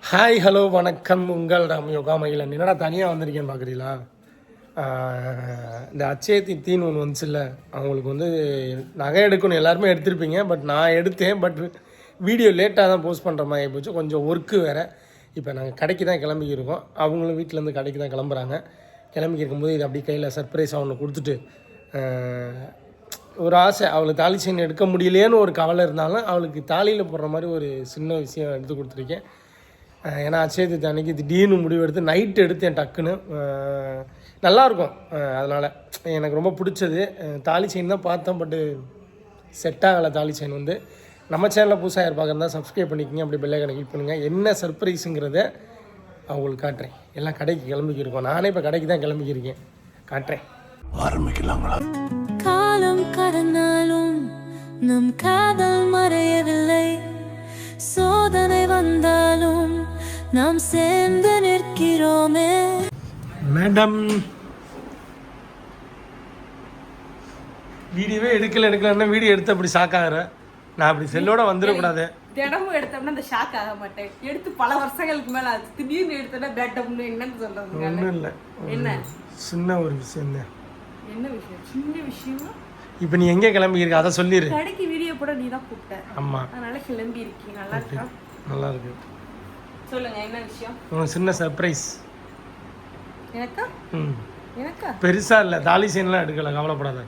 Hi hello வணக்கம், உங்கள் ராம் யோகா மகிழன். என்னடா தனியாக வந்திருக்கேன்னு பார்க்குறீங்களா? இந்த அச்சய தித்தின்னு ஒன்று வந்துச்சுல்ல, அவங்களுக்கு வந்து நகை எடுக்கணும், எல்லாருமே எடுத்திருப்பீங்க. பட் நான் எடுத்தேன், பட் வீடியோ லேட்டாக தான் போஸ்ட் பண்ணுற மாதிரி போச்சு. கொஞ்சம் ஒர்க்கு வேறு. இப்போ நாங்கள் கடைக்கு தான் கிளம்பிக்கிருக்கோம், அவங்களும் வீட்டிலேருந்து கடைக்கு தான் கிளம்புறாங்க. கிளம்பி இருக்கும்போது இது அப்படி கையில் சர்ப்ரைஸ் அவனை கொடுத்துட்டு ஒரு ஆசை, அவளுக்கு தாலி செயின் எடுக்க முடியலையேன்னு ஒரு கவலை இருந்தாலும் அவளுக்கு தாலியில் போடுற மாதிரி ஒரு சின்ன விஷயம் எடுத்து கொடுத்துருக்கேன். ஏன்னா அச்சயத்தை அன்றைக்கி திடீர்னு முடிவு எடுத்து நைட்டு எடுத்தேன் டக்குன்னு. நல்லாயிருக்கும், அதனால் எனக்கு ரொம்ப பிடிச்சது. தாலி செயின் தான் பார்த்தேன், பட்டு செட் ஆகலை. தாலி செயின் வந்து நம்ம சேனலில் புதுசாக பார்க்குறதா சப்ஸ்கிரைப் பண்ணிக்கோங்க, அப்படி பெல்லைக்கான கிளிக் பண்ணுங்கள். என்ன சர்ப்ரைஸுங்கிறத அவங்களுக்கு காட்டுறேன். எல்லாம் கடைக்கு கிளம்பிக்கிருக்கோம். நானே இப்போ கடைக்கு தான் கிளம்பிக்கிருக்கேன், காட்டுறேன். ஆரம்பிக்கலாங்களா? காலம் கடந்தாலும் நம் காதல் மறையவில்லை. சோதனை வந்தாலும் நாம் சேர்ந்து நிற்கிறோமே. மேடம் வீடியோவே எடுக்கலன்னா வீடியோ எடுத்து அப்படி ஷாக் ஆகிறேன். நான் அப்படி செல்லோட வந்துடக்கூடாது. தினமும் எடுத்தோம்னா அந்த ஷாக் ஆக மாட்டேன். எடுத்து பல வருஷங்களுக்கு மேலே ஆச்சு. திடீர்னு எடுத்தோன்னா பேட்டம்னு என்னன்னு சொல்றது? ஒன்றும் இல்லை, என்ன சின்ன ஒரு விஷயம் தான். என்ன விஷயம்? சின்ன விஷயமா? இப்போ நீ எங்கே கிளம்பியிருக்க அதை சொல்லிடு. கடைக்கு வீடியோ போட நீ தான் கூப்பிட்ட. ஆமாம், அதனால கிளம்பி இருக்கீங்க. நல்லா இருக்கா? நல்லா இருக்கு. சொல்லுங்க, என்ன விஷயம்? உனக்கு சின்ன சர்ப்ரைஸ். எனக்கா? எனக்கா? பெருசா இல்லை, தாலி செயின்லாம் எடுக்கல, கவலைப்படாத.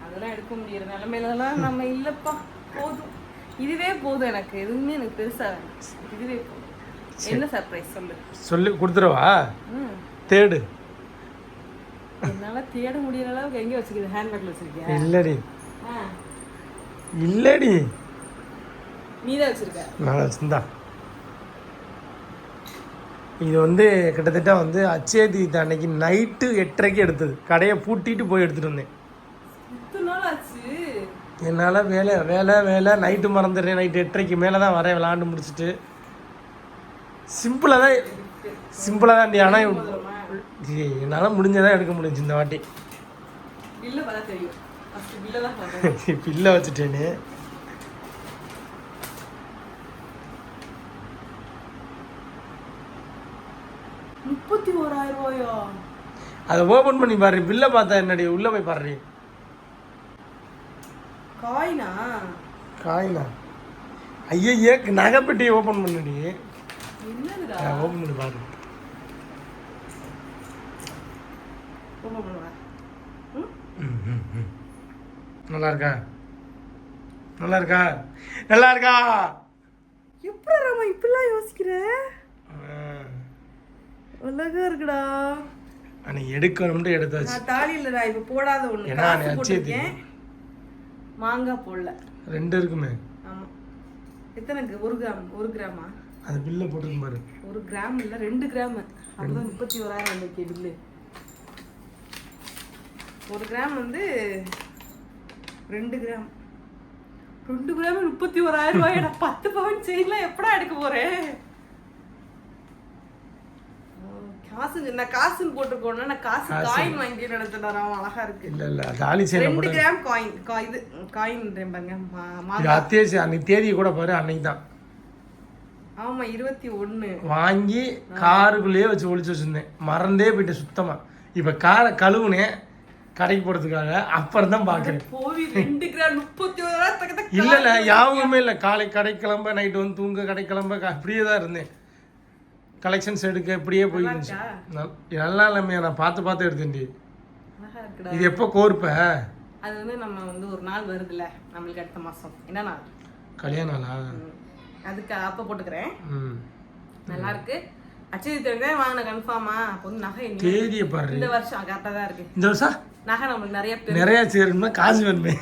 அதெல்லாம் எடுக்க முடியற நிலைமையிலலாம் நம்ம இல்லப்பா. போதும், இதுவே போதும். எனக்கு எதுவுமே எனக்கு பெருசா வேணும், இதுவே போதும். என்ன சர்ப்ரைஸ் சொல்லு? சொல்லி கொடுத்துருவா. தேடு. என்னால தேட முடியற அளவுக்கு எங்க வச்சுக்கிது? ஹேண்ட்பேக்ல வச்சிருக்கியா? இல்லடி இல்லடி, நீ தான் வச்சிருக்க. நான் வச்சிருந்தா. இது வந்து கிட்டத்தட்ட வந்து அச்சய தீபத்தை அன்னைக்கு நைட்டு 8:30க்கு எடுத்தது. கடையை பூட்டிட்டு போய் எடுத்துகிட்டு வந்தேன். என்னால் வேலை வேலை வேலை நைட்டு மறந்துடுறேன். நைட்டு 8:30க்கு மேலே தான் வரேன், விளாண்டு முடிச்சுட்டு. சிம்பிளாக தான் நீ. ஆனால் என்னால் முடிஞ்சதான் எடுக்க முடிஞ்சு இந்த வாட்டி. பில்லை வச்சுட்டேன்னு. அதை ஓபன் பண்ணி பாரு. பில்லை பார்த்தா என்னடி? உள்ள போய் பாரு. காயினா? ஐயே, நகைப்பெட்டி ஓபன் பண்ணடி. ஓபன் பண்ணி பாரு. நல்லா இருக்கா? நல்லா இருக்கா? நல்லா இருக்கா? எப்படி ராமா இப்படிலாம் யோசிக்கிற? அழகா இருக்குடா. அன்னைக்கு எடுக்கணும்னு எடுத்தாச்சு. நான் தாலி இல்ல, நான் இப்ப போடாத ஒண்ணு. ஏன்னா அச்சயத்துக்கு மாங்காய் போடல. 2 இருக்குமே. ஆமா. எத்தனைக்கு? 1 கிராம். 1 கிராமா? அது பில்ல போட்டுருக்கு பாரு. 1 கிராம் இல்ல 2 கிராம். அப்பதான் 31,000 வந்திருக்கு பில்லு. 1 கிராம் வந்து 2 கிராம். 2 கிராம் 31,000 ரூபாய். 10 பவுன் செயின்லாம் எப்படா எடுக்க போறேன்? காசு நான் காசுன்னு போட்டுக்கோன்னா நான் காசு காயின் வாங்கி நடத்துறேன். அழகா இருக்கு. இல்ல தாலி செயின் 2 கிராம் காயின். இது காயின் பாருங்க. அத்தியாவசியம் அன்னைக்கு தேதியை கூட பாரு. அன்னைக்கு தான். ஆமா, 21 வாங்கி காருக்குள்ளேயே வச்சு ஒளிச்சு வச்சிருந்தேன். மறந்தே போயிட்டு சுத்தமா. இப்ப காரை கழுவுனேன் கடைக்கு போறதுக்காக. அப்புறம் தான் பாக்குறேன். 2 கிராம் 31,000. இல்ல யாவுமே இல்லை. காலை கடை கிளம்ப, நைட்டு வந்து தூங்க, கடை கிளம்ப, அப்படியே தான் இருந்தேன். கலெக்ஷன்ஸ் எடுக்க இப்படியே போயிருந்துச்சு. நல்லா இல்லாமையா? நான் பார்த்து எடுத்தேன்டி. இது எப்போ கோர்ப்ப? அது வந்து நம்ம வந்து ஒரு நாள் வருதுல்ல நம்மளுக்கு, அடுத்த மாசம். என்ன நாள்? கல்யாண நாளா? அதுக்கு அப்ப போட்டுக்கிறேன். நல்லா இருக்கு. அச்சயத்தை வாங்கின கன்ஃபார்மா? அப்போ வந்து நகை தேதியை பாரு. இந்த வருஷம் கரெக்டாக தான் இருக்கு. இந்த வருஷம் நகை நம்மளுக்கு நிறைய சேரும்னா காசு வேணுமே.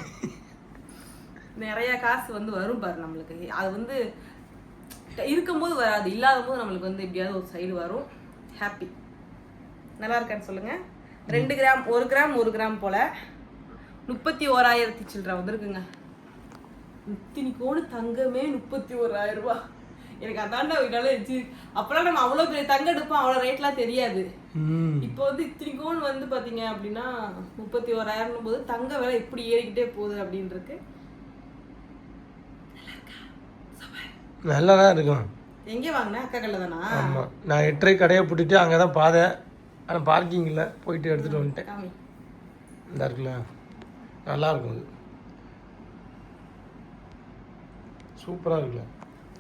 நிறைய காசு வந்து வரும் பாரு நம்மளுக்கு. அது வந்து இருக்கும்போது வராது, இல்லாத போது நம்மளுக்கு வந்து எப்படியாவது ஒரு சைடு வரும். ஹாப்பி. நல்லா இருக்கான்னு சொல்லுங்க. 2 கிராம் 1 கிராம் போல 31,000 சில்லற வந்திருக்குங்க. இத்தனைக்கோடு தங்கமே 31,000 ரூபாய். எனக்கு அதாண்டா இதனால அப்பெல்லாம் நம்ம அவ்வளோ பெரிய தங்கம் எடுப்போம், அவ்வளோ ரேட்லாம் தெரியாது. இப்போ வந்து இத்தனைக்கோடு வந்து பார்த்தீங்க அப்படின்னா 31,000 போது தங்க விலை எப்படி ஏறிக்கிட்டே போகுது அப்படின்னு இருக்கு. நல்லா தான் இருக்கும். எங்கே வாங்கினேன்? அக்கா கல்ல தானா? ஆமாம், நான் 8:30 கடையை பூட்டிட்டு அங்கே தான் பாதை, ஆனால் பார்க்கிங்கில் போயிட்டு எடுத்துகிட்டு வந்துட்டேன். இந்த இருக்குல்ல, நல்லா இருக்கும். அது சூப்பராக இருக்குல்ல.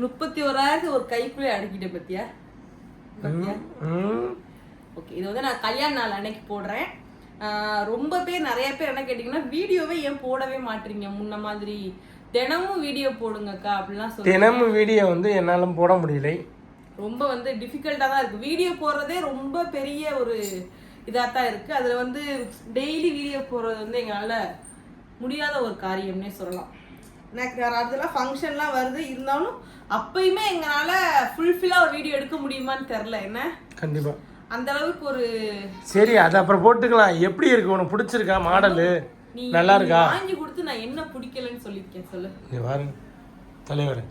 31,000 ஒரு கைக்குள்ளே அடக்கிட்டேன் பத்தியா? ஓகே, இது வந்து நான் கல்யாண நாள் அன்னைக்கு போடுறேன். ரொம்ப பேர் நிறைய பேர் என்ன கேட்டிங்கன்னா, வீடியோவே ஏன் போடவே மாட்டீங்க முன்ன மாதிரி, தினமும் வீடியோ போடுங்கக்கா அப்படிலாம் சொல்லி. தினமும் வீடியோ வந்து என்னாலும் போட முடியலை, ரொம்ப வந்து டிஃபிகல்ட்டாக தான் இருக்குது. வீடியோ போடுறதே ரொம்ப பெரிய ஒரு இதாக தான் இருக்குது. அதில் வந்து டெய்லி வீடியோ போடுறது வந்து எங்களால் முடியாத ஒரு காரியம்னே சொல்லலாம். எனக்கு அதெல்லாம் ஃபங்க்ஷன்லாம் வருது, இருந்தாலும் அப்பயுமே எங்களால் ஃபுல்ஃபில்லாக ஒரு வீடியோ எடுக்க முடியுமான்னு தெரில. என்ன கண்டிப்பாக அந்த அளவுக்கு ஒரு சரி, அது அப்புறம் போட்டுக்கலாம். எப்படி இருக்கு, உனக்கு பிடிச்சிருக்கா மாடலு? நல்லா இருக்கா? வாங்கி கொடுத்து நான் என்ன பிடிக்கலன்னு சொல்லியிருக்கேன் சொல்லு. நீ பாருங்க தலைவர்.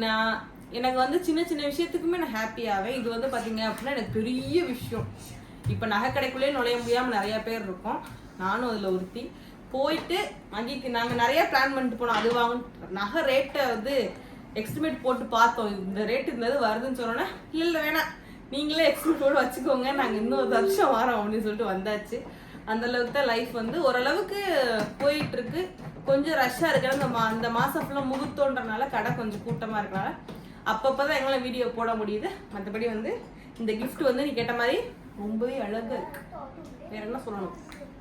நான் எனக்கு வந்து சின்ன சின்ன விஷயத்துக்குமே நான் ஹாப்பியாவேன். இது வந்து பார்த்தீங்க அப்படின்னா எனக்கு பெரிய விஷயம். இப்போ நகை கடைக்குள்ளேயே நுழைய முடியாமல் நிறையா பேர் இருக்கோம், நானும் அதில் ஒருத்தி. போயிட்டு மகிக்கு நாங்கள் நிறைய பிளான் பண்ணிட்டு போனோம். அது வாங்க நகை ரேட்டை வந்து எக்ஸ்டிமேட் போட்டு பார்த்தோம், இந்த ரேட்டு இருந்தது வருதுன்னு சொன்னோன்னே இல்லை வேணாம் நீங்களே எக்ஸ்டிமேட் போட்டு வச்சுக்கோங்க, நாங்கள் இன்னொரு வருஷம் வரோம் அப்படின்னு சொல்லிட்டு வந்தாச்சு. அந்தளவுக்கு தான் லைஃப் வந்து ஓரளவுக்கு போயிட்டுருக்கு. கொஞ்சம் ரஷ்ஷாக இருக்கிற அந்த மாதம் ஃபுல்லாக முகூர்த்தோன்றனால கடை கொஞ்சம் கூட்டமாக இருக்கனால அப்பப்போ தான் எங்களால் வீடியோ போட முடியுது. மற்றபடி வந்து இந்த கிஃப்ட் வந்து நீ கேட்ட மாதிரி ரொம்பவே அழகாக இருக்கு. வேற என்ன சொல்லணும்?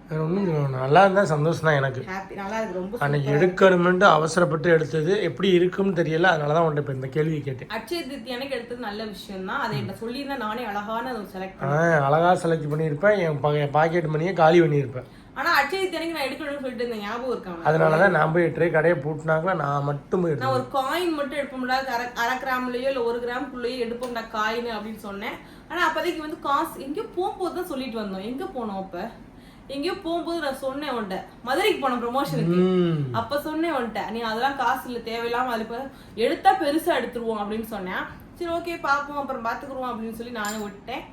வேற ஒன்றும் நல்லா இருந்தால் சந்தோஷம் தான் எனக்கு. ஹாப்பி, நல்லா இருக்கு. ரொம்ப அன்னைக்கு எடுக்கணும்னு அவசரப்பட்டு எடுத்தது, எப்படி இருக்குன்னு தெரியல, அதனால தான் உன்ட்ட இப்போ இந்த கேள்வி கேட்டேன். அட்சய திருத்தி எனக்கு எடுத்தது நல்ல விஷயம் தான். அதை என்கிட்ட சொல்லியிருந்தா நானே அழகான ஒரு செலக்ட் அழகாக செலக்ட் பண்ணியிருப்பேன். என் பாக்கெட் மணியை காலி பண்ணியிருப்பேன். ஆனால் அட்சய திருத்தி எனக்கு நான் எடுக்கணும்னு சொல்லிட்டு இந்த ஞாபகம் இருக்காங்க. அதனால தான் நான் போய் 8:30 கடையை பூட்டினாங்களா, நான் மட்டும் போய் நான் ஒரு காயின் மட்டும் எடுப்ப முடியாது, அரை கிராம்லயோ இல்லை 1 கிராம்குள்ளேயோ எடுப்போம்டா காயின் அப்படின்னு சொன்னேன். ஆனால் அப்போதைக்கு வந்து காசு எங்கேயோ போகும்போது தான் சொல்லிட்டு வந்தோம். எங்கே போனோம் அப்போ? எங்கேயோ போகும்போது நான் சொன்னேன் உன்ட்ட, மதுரைக்கு போனோம் ப்ரொமோஷனுக்கு. அப்போ சொன்னேன் உன்ட்ட, நீ அதெல்லாம் காசு இல்லை தேவையில்லாமல் அது இப்போ எடுத்தா பெருசாக எடுத்துருவோம் அப்படின்னு சொன்னேன். சரி ஓகே பார்ப்போம் அப்புறம் பார்த்துக்குருவோம் அப்படின்னு சொல்லி நானே விட்டேன்.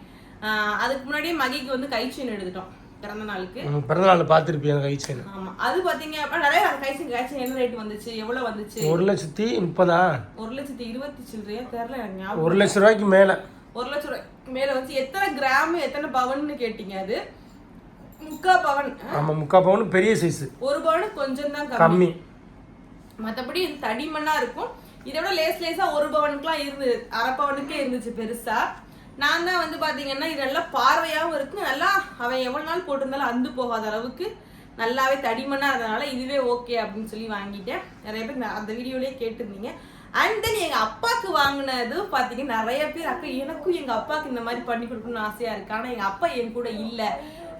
அதுக்கு முன்னாடியே மகிக்கு வந்து கை செயின் எடுத்துட்டோம் பிறந்த நாளுக்கு. பிறந்த நாள் பார்த்துருப்பீங்க கை செயின். ஆமாம், அது பார்த்தீங்க அப்படின்னா நிறைய கை செயின் என்ன ரேட் வந்துச்சு, எவ்வளோ வந்துச்சு? 1,30,000. 1,20,000 சில்லறையா தெரியல எனக்கு ஞாபகம். 1 லட்ச ரூபாய்க்கு மேலே. 1 லட்ச ரூபாய்க்கு மேலே வந்து எத்தனை கிராம் எத்தனை பவன்னு கேட்டீங்க? அது 3/4 பவன். ஆமாம், 3/4 பவுன் பெரிய சைஸ். 1 பவனு கொஞ்சம் தான் கம்மி. மற்றபடி இது தடிமண்ணா இருக்கும். இதோட லேசா 1 பவனுக்குலாம் இருந்தது, அரை பவனுக்கே இருந்துச்சு பெருசா. நான் தான் வந்து பாத்தீங்கன்னா இது நல்லா பார்வையாகவும் இருக்கு, நல்லா அவன் எவ்வளவு நாள் போட்டிருந்தாலும் அந்து போகாத அளவுக்கு நல்லாவே தடிமண்ணா இருந்தனால இதுவே ஓகே அப்படின்னு சொல்லி வாங்கிட்டேன். நிறைய பேர் அந்த வீடியோலயே கேட்டிருந்தீங்க. அண்ட் தென் எங்க அப்பாவுக்கு வாங்கினது பாத்தீங்கன்னா நிறைய பேர் அக்கா எனக்கும் எங்க அப்பாவுக்கு இந்த மாதிரி பண்ணி கொடுக்கணும்னு ஆசையா இருக்கு, ஆனா எங்க அப்பா என் கூட இல்லை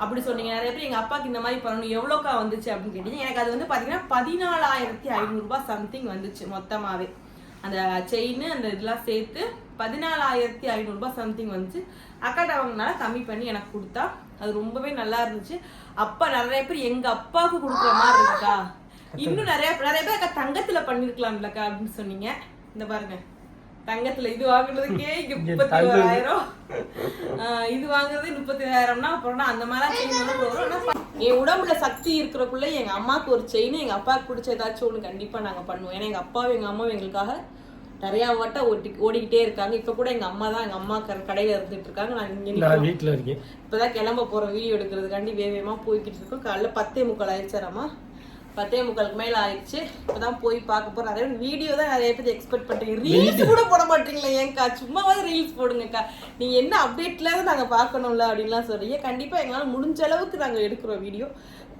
அப்படி சொன்னீங்க. நிறைய பேர் எங்க அப்பாவுக்கு இந்த மாதிரி பண்ணணும், எவ்வளோக்கா வந்துச்சு அப்படின்னு கேட்டீங்க. எனக்கு அது வந்து பாத்தீங்கன்னா 14,500 ரூபாய் சம்திங் வந்துச்சு மொத்தமாவே. அந்த செயின் அந்த இதெல்லாம் சேர்த்து 14,500 ரூபாய் சம்திங் வந்துச்சு. அக்காட்ட வாங்கினால கம்மி பண்ணி எனக்கு கொடுத்தா, அது ரொம்பவே நல்லா இருந்துச்சு. அப்பா நிறைய பேர் எங்க அப்பாவுக்கு கொடுக்குற மாதிரி இருக்கா, இன்னும் நிறைய பேர் அக்கா தங்கத்துல பண்ணிருக்கலாம்லக்கா அப்படின்னு சொன்னீங்க. இந்த பாருங்க தங்கத்துல இது வாங்குறதுக்கே இங்க 31,000, இது வாங்குறது 31,000னா அப்புறம்னா அந்த மாதிரி என் உடம்புல சக்தி இருக்கிறக்குள்ள எங்க அம்மாவுக்கு ஒரு செயின், எங்க அப்பாவுக்கு பிடிச்ச ஏதாச்சும் ஒண்ணு கண்டிப்பா நாங்க பண்ணுவோம். ஏன்னா எங்க அப்பாவும் எங்க அம்மாவும் எங்களுக்காக நிறைய வட்டம் ஓடிக்கிட்டே இருக்காங்க. இப்ப கூட எங்க அம்மா தான், எங்க அம்மா கடையில இருந்துட்டு இருக்காங்க, நான் இங்க வீட்டுல இருக்கேன். இப்பதான் கிளம்ப போறோம் வீடியோ எடுக்கிறதுக்காண்டி வேகமா போய்கிட்டு இருக்கோம். காலைல 10:45 ஆயிடுச்சாராமா, 10:45 மேல ஆயிடுச்சு. இப்பதான் போய் பார்க்க போறோம். நிறைய வீடியோ தான் நிறைய பேர் எக்ஸ்பெக்ட் பண்றீங்க, ரீல்ஸ் கூட போட மாட்டீங்களா ஏங்கா, சும்மாவது ரீல்ஸ் போடுங்கக்கா, நீங்க என்ன அப்டேட்ல நாங்க பார்க்கணும்ல அப்படின்லாம் சொல்றீங்க. கண்டிப்பா எங்களால முடிஞ்ச அளவுக்கு நாங்க எடுக்கிறோம் வீடியோ.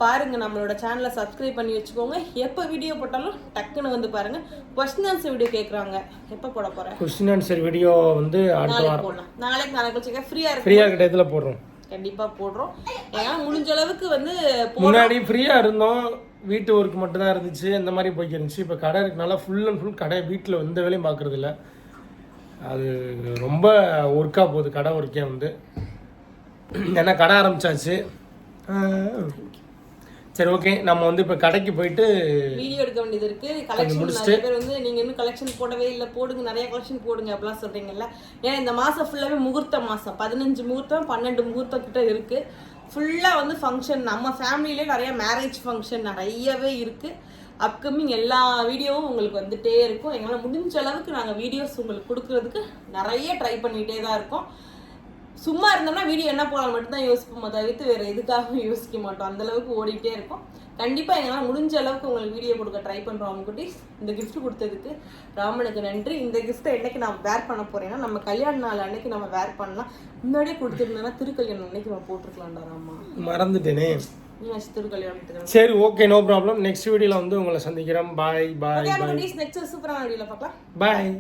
பாருங்க, நம்மளோட சேனலை சப்ஸ்கிரைப் பண்ணி வச்சுக்கோங்க. எப்போ வீடியோ போட்டாலும் டக்குன்னு வந்து பாருங்க. கொஸ்டின் ஆன்சர் வீடியோ கேட்குறாங்க, எப்போ போட போறேன்? கொஸ்டின் ஆன்சர் வீடியோ வந்து அடுத்த வாரம் போடலாம். நாளைக்கு கழிச்சு ஃப்ரீயா இருக்க டயத்துல போடுறோம். கண்டிப்பா போடுறோம். ஏன்னா முடிஞ்ச அளவுக்கு வந்து முன்னாடி ஃப்ரீயா இருந்தோம், வீட்டு ஒர்க் மட்டும் தான் இருந்துச்சு, இந்த மாதிரி போய்க்கு இருந்துச்சு. இப்போ கடை இருக்கனால ஃபுல் அண்ட் ஃபுல் கடை, வீட்டில் எந்த வேலையும் பார்க்குறது இல்லை. அது ரொம்ப ஒர்க்காக போகுது கடை ஒர்க்கே வந்து. ஏன்னா கடை ஆரம்பிச்சாச்சு. சரி ஓகே, நம்ம வந்து இப்போ கடைக்கு போயிட்டு வீடியோ எடுக்க வேண்டியது இருக்கு. கலெக்ஷன் நிறைய பேர் வந்து நீங்க இன்னும் கலெக்ஷன் போடவே இல்லை, போடுங்க, நிறைய கலெக்ஷன் போடுங்க அப்படிலாம் சொல்றீங்கல்ல. ஏன்னா இந்த மாசம் ஃபுல்லாவே முகூர்த்த மாசம், 15 முகூர்த்தம் 12 முகூர்த்தம் கிட்ட இருக்கு. ஃபுல்லா வந்து ஃபங்க்ஷன், நம்ம ஃபேமிலியிலே நிறைய மேரேஜ் ஃபங்க்ஷன் நிறையவே இருக்கு. அப்கமிங் எல்லா வீடியோவும் உங்களுக்கு வந்துட்டே இருக்கும். எங்களால் முடிஞ்ச அளவுக்கு நாங்கள் வீடியோஸ் உங்களுக்கு கொடுக்கறதுக்கு நிறைய ட்ரை பண்ணிகிட்டே தான் இருக்கோம். சும்மா இருந்தோம்னா வீடியோ என்ன போகலாம் மட்டும்தான் யோசிப்போம், தவிர்த்து வேறு எதுக்காகவும் யோசிக்க மாட்டோம். அந்தளவுக்கு ஓடிக்கிட்டே இருக்கும். கண்டிப்பாக எங்களால் முடிஞ்ச அளவுக்கு உங்களுக்கு வீடியோ கொடுக்க ட்ரை பண்ணுறோம். அவங்ககிட்ட இந்த கிஃப்ட் கொடுத்ததுக்கு ராமனுக்கு நன்றி. இந்த கிஃப்ட்டை என்னைக்கு நான் வேர் பண்ண போகிறேன்னா, நம்ம கல்யாண நாள் அன்னைக்கு நம்ம வேர் பண்ணலாம். முன்னாடியே கொடுத்துருந்தேன்னா திருக்கல்யாணம் அன்னைக்கு நம்ம போட்டிருக்கலாம்டா ராமா, மறந்துட்டேனே. திருக்கல்யாணத்துக்கு. சரி ஓகே, நோ ப்ராப்ளம். நெக்ஸ்ட் வீடியோவில் வந்து உங்களை சந்திக்கிறேன். பாய் பாய் பாய். நெக்ஸ்ட் சூப்பரான வீடியோவில் பார்க்கலாம். பாய்.